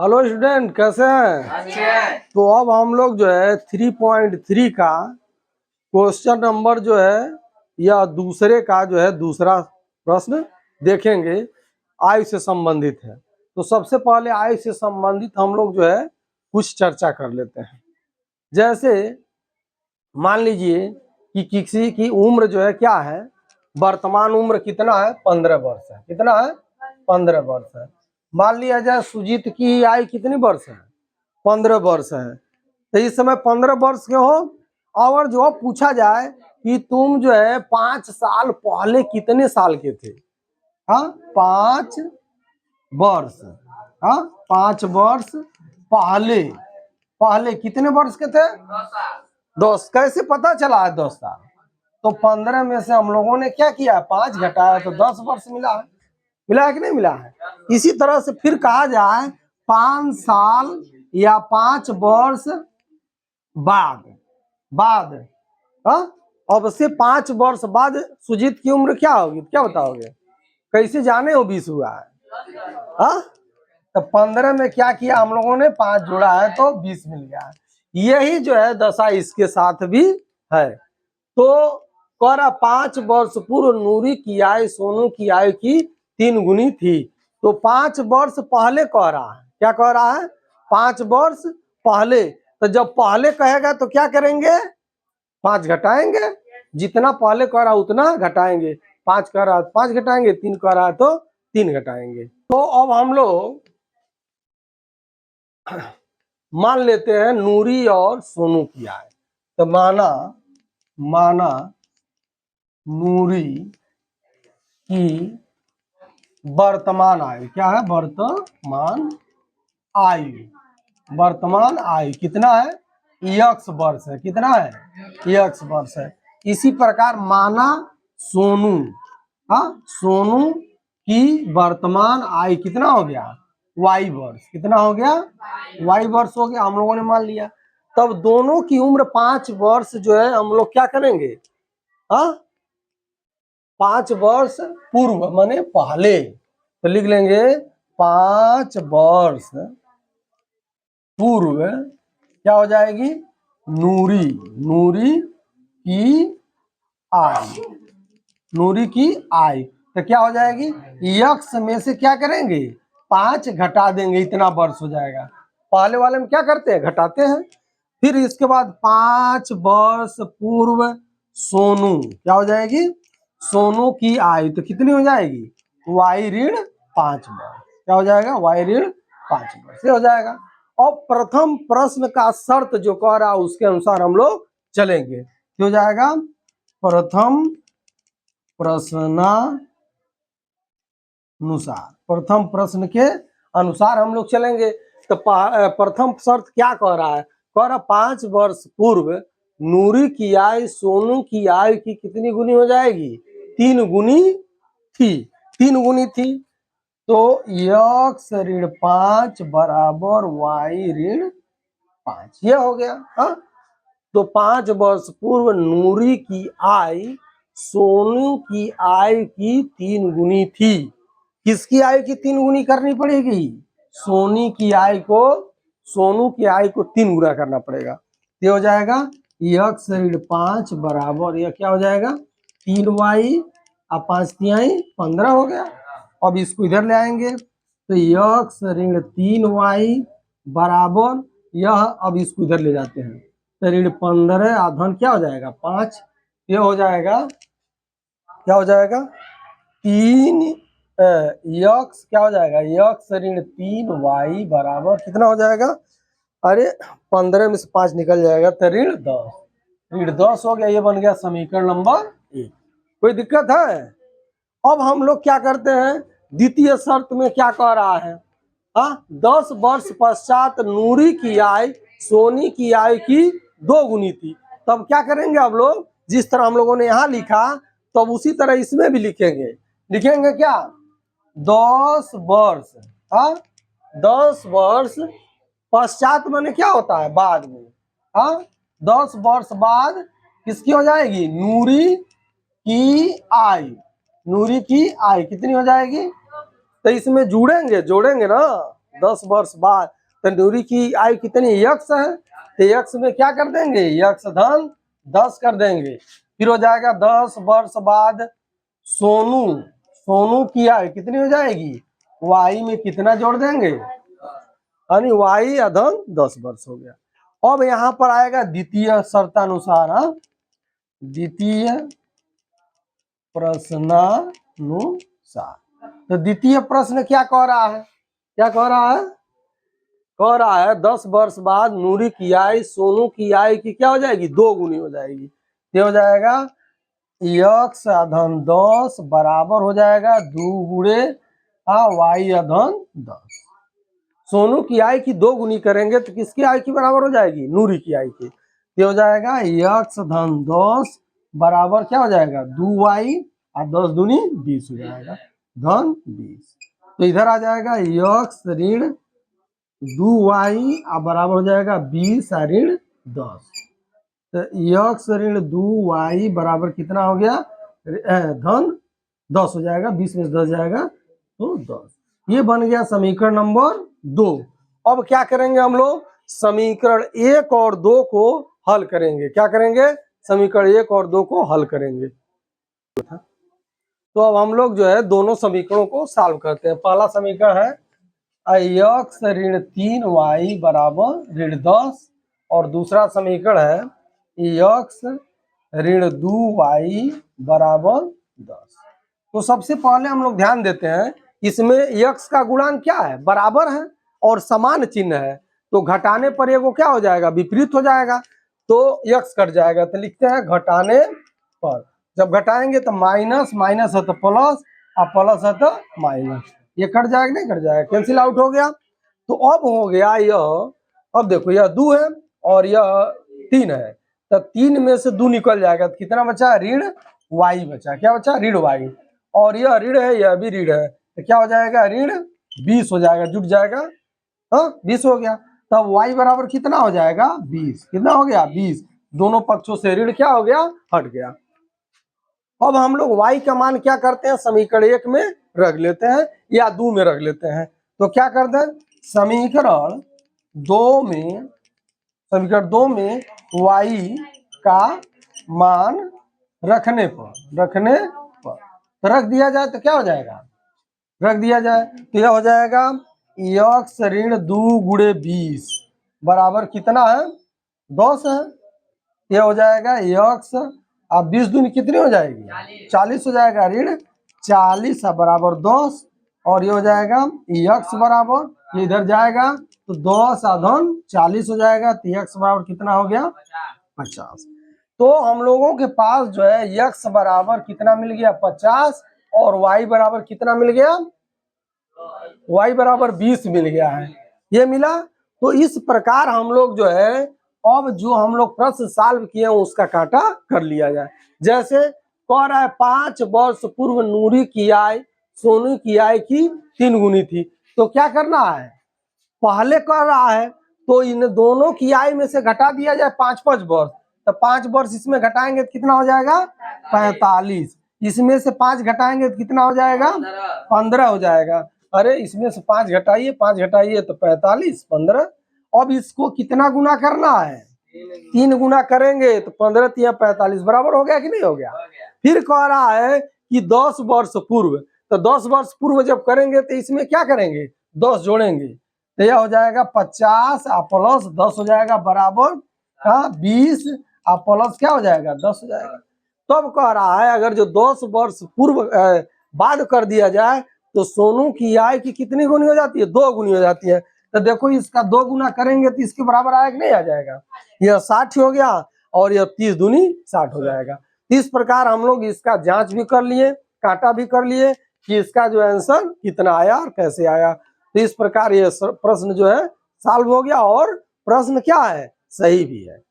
Hello student, कैसे हैं? अच्छे हैं। तो अब हम लोग जो है 3.3 का क्वेश्चन नंबर जो है या दूसरे का जो है दूसरा प्रश्न देखेंगे। आयु से संबंधित है। तो सबसे पहले आयु से संबंधित हम लोग जो है कुछ चर्चा कर लेते हैं। जैसे मान लीजिए कि किसी की उम्र जो है क्या है, वर्तमान उम्र कितना है, 15 वर्ष है। कितना है? 15 वर्ष है। मान लिया जाए सुजीत की आयु कितनी वर्ष है? 15 वर्ष है। तो इस समय 15 वर्ष के हो और जो पूछा जाए कि तुम जो है 5 साल पहले कितने साल के थे। हाँ, 5 वर्ष। हाँ, 5 वर्ष पहले पहले कितने वर्ष के थे? 10। कैसे पता चला है 10 साल? तो 15 में से हम लोगों ने क्या किया, 5 घटाया तो 10 वर्ष मिला है। मिला है कि नहीं मिला है? इसी तरह से फिर कहा जाए 5 साल या 5 वर्ष बाद बाद हाँ, अब से 5 वर्ष बाद सुजीत की उम्र क्या होगी, क्या बताओगे? कैसे जाने हो 20 हुआ है? हाँ, तो 15 में क्या किया हम लोगों ने, 5 जोड़ा है तो 20 मिल गया। यही जो है दशा इसके साथ भी है। तो कह रहा 5 वर्ष पूर्व नूरी की आयु सोनू की आयु की 3 गुनी थी। तो 5 वर्ष पहले कह रहा है, क्या कह रहा है? 5 वर्ष पहले। तो जब पहले कहेगा तो क्या करेंगे, 5 घटाएंगे। जितना पहले कह रहा उतना घटाएंगे। 5 कह रहा 5 घटाएंगे, 3 कह रहा तो 3 घटाएंगे। तो अब हम लोग मान लेते हैं नूरी और सोनू की आय। तो माना नूरी की वर्तमान आयु क्या है, वर्तमान आयु कितना है, x वर्ष है। कितना है? x वर्ष है। इसी प्रकार माना सोनू, हाँ, सोनू की वर्तमान आयु कितना हो गया, y वर्ष। कितना हो गया? y वर्ष हो गया। हम लोगों ने मान लिया। तब दोनों की उम्र 5 वर्ष जो है हम लोग क्या करेंगे, हाँ, 5 वर्ष पूर्व माने पहले। तो लिख लेंगे 5 वर्ष पूर्व क्या हो जाएगी, नूरी की आयु। तो क्या हो जाएगी, यक्स में से क्या करेंगे, 5 घटा देंगे, इतना वर्ष हो जाएगा। पहले वाले में क्या करते हैं, घटाते हैं। फिर इसके बाद 5 वर्ष पूर्व सोनू क्या हो जाएगी, सोनू की आयु। तो कितनी हो जाएगी, y ऋण 5 वर्ष। क्या हो जाएगा, y ऋण 5 वर्ष से हो जाएगा। और प्रथम प्रश्न का शर्त जो कह रहा है उसके अनुसार हम लोग चलेंगे। क्या हो जाएगा, प्रथम प्रश्न के अनुसार हम लोग चलेंगे। तो प्रथम शर्त क्या कह रहा है, कह रहा 5 वर्ष पूर्व नूरी की आयु सोनू की आयु की कितनी गुनी हो जाएगी, 3 गुनी थी। 3 गुनी थी। तो x ऋण 5 बराबर y ऋण 5, ये हो गया। हाँ, तो 5 वर्ष पूर्व नूरी की आयु सोनू की आयु की 3 गुनी थी। किसकी आयु की 3 गुनी करनी पड़ेगी, सोनू की आयु को 3 गुना करना पड़ेगा। ये हो जाएगा x ऋण 5 बराबर यह क्या हो जाएगा, 3y और 5 तिहाई 15 हो गया। अब इसको इधर ले आएंगे तो x ऋण 3y बराबर यह, अब इसको इधर ले जाते हैं तो ऋण 15 आधन क्या हो जाएगा 5। ये हो जाएगा, क्या हो जाएगा, 3 x क्या हो जाएगा, x ऋण 3y बराबर कितना हो जाएगा, अरे 15 में से 5 निकल जाएगा तो ऋण 10 हो गया। ये बन गया समीकरण नंबर 1। कोई दिक्कत है? अब हम लोग क्या करते हैं, द्वितीय शर्त में क्या कह रहा है, 10 वर्ष पश्चात नूरी की आयु सोनी की आयु की 2 गुनी थी। तब क्या करेंगे अब लोग, जिस तरह हम लोगों ने यहाँ लिखा तब उसी तरह इसमें भी लिखेंगे। क्या, 10 वर्ष, 10 वर्ष पश्चात माने क्या होता है, बाद में। 10 वर्ष बाद किसकी हो जाएगी, नूरी की आयु कितनी हो जाएगी। तो इसमें जोड़ेंगे ना, 10 वर्ष बाद, तो नूरी की आयु कितनी यक्स है, तो यक्स में क्या कर देंगे, यक्स धन 10 कर देंगे। फिर हो जाएगा 10 वर्ष बाद सोनू, सोनू की आयु कितनी हो जाएगी, वाई में कितना जोड़ देंगे, यानी वाई अधन 10 वर्ष हो गया। अब यहाँ पर आएगा द्वितीय शर्तानुसार, द्वितीय प्रश्नानुसार। तो द्वितीय प्रश्न क्या कह रहा है, क्या कह रहा है, कह रहा है 10 वर्ष बाद नूरी की आयु सोनू की आयु की क्या हो जाएगी, 2 गुनी हो जाएगी। ये हो जाएगा यक्स अधन 10 बराबर हो जाएगा 2 गुणे वाई अधन 10। सोनू की आय की 2 गुनी करेंगे तो किसकी आय की बराबर हो जाएगी, नूरी की आय की। ये हो जाएगा यक्स धन 10 बराबर क्या हो जाएगा 2y और 10 दूनी 20 हो जाएगा, धन 20। तो इधर आ जाएगा यक्स ऋण 2y बराबर हो जाएगा 20 और ऋण 10। तो यक्स ऋण 2y बराबर कितना हो गया, धन 10 हो जाएगा, 20 में 10 जाएगा तो 10। ये बन गया समीकरण नंबर 2। अब क्या करेंगे हम लोग, समीकरण 1 और 2 को हल करेंगे। क्या करेंगे, समीकरण 1 और 2 को हल करेंगे। तो अब हम लोग जो है दोनों समीकरणों को सॉल्व करते हैं। पहला समीकरण है यक्स ऋण 3y बराबर ऋण 10 और दूसरा समीकरण है यक्स ऋण 2y बराबर 10। तो सबसे पहले हम लोग ध्यान देते हैं, इसमें यक्स का गुणांक क्या है, बराबर है और समान चिन्ह है, तो घटाने पर ये वो क्या हो जाएगा, विपरीत हो जाएगा, तो यक्स कट जाएगा। तो लिखते हैं घटाने पर, जब घटाएंगे तो माइनस, माइनस है तो प्लस और प्लस है तो माइनस, ये कट जाएगा नहीं कट जाएगा, कैंसिल आउट हो गया। तो अब हो गया यह, अब देखो यह 2 है और यह 3 है, तो 3 में से 2 निकल जाएगा तो कितना बचा, ऋण y बचा, क्या बचा, ऋण y, और यह ऋण है यह भी ऋण है, तो क्या हो जाएगा, ऋण 20 हो जाएगा, जुट जाएगा, हाँ 20 हो गया। तब y बराबर कितना हो जाएगा 20, कितना हो गया 20, दोनों पक्षों से ऋण क्या हो गया, हट गया। अब हम लोग y का मान क्या करते हैं, समीकरण 1 में रख लेते हैं या 2 में रख लेते हैं। तो क्या करते हैं, समीकरण 2 में, समीकरण 2 में y का मान रखने पर तो रख दिया जाए तो क्या हो जाएगा, रख दिया जाए तो यह हो जाएगा यक्स ऋण 2 गुणे 20 बराबर कितना है, 10 है। यह हो जाएगा यक्स, अब 20 दूनी कितनी हो जाएगी, 40 हो जाएगा, ऋण 40 बराबर 10, और ये हो जाएगा यक्स बराबर, ये इधर जाएगा तो 10 धन 40 हो जाएगा, तो यक्स बराबर कितना हो गया 50। तो हम लोगों के पास जो है यक्स बराबर कितना मिल गया 50 और y बराबर कितना मिल गया, y बराबर 20 मिल गया है, ये मिला। तो इस प्रकार हम लोग जो है अब जो हम लोग प्रश्न सॉल्व किए हैं उसका काटा कर लिया जाए। जैसे कह रहा है 5 वर्ष पूर्व नूरी की आय सोनू की आय की 3 गुनी थी, तो क्या करना है, पहले कर रहा है तो इन दोनों की आय में से घटा दिया जाए 5-5 वर्ष, तो 5 वर्ष इसमें घटाएंगे तो कितना हो जाएगा 45, इसमें से 5 घटाएंगे तो कितना हो जाएगा 15 हो जाएगा। अरे इसमें से 5 घटाइए, 5 घटाइए तो 45, 15। अब इसको कितना गुना करना है, 3 गुना करेंगे तो 15 3 45 बराबर हो गया कि नहीं हो गया। फिर कह रहा है कि 10 वर्ष पूर्व, तो 10 वर्ष पूर्व जब करेंगे तो इसमें क्या करेंगे 10 जोड़ेंगे, तो यह हो जाएगा 50 प्लस 10 हो जाएगा बराबर 20 प्लस क्या हो जाएगा 10 हो जाएगा। तब कह रहा है अगर जो 10 वर्ष पूर्व बाद कर दिया जाए तो सोनू की आय की कितनी गुनी हो जाती है, 2 गुनी हो जाती है। तो देखो इसका 2 गुना करेंगे तो इसके बराबर आएगा नहीं आ जाएगा, यह 60 हो गया और यह 30 दूनी 60 हो जाएगा। इस प्रकार हम लोग इसका जांच भी कर लिए, काटा भी कर लिए कि इसका जो आंसर कितना आया और कैसे आया। तो इस प्रकार ये प्रश्न जो है सॉल्व हो गया और प्रश्न क्या है, सही भी है।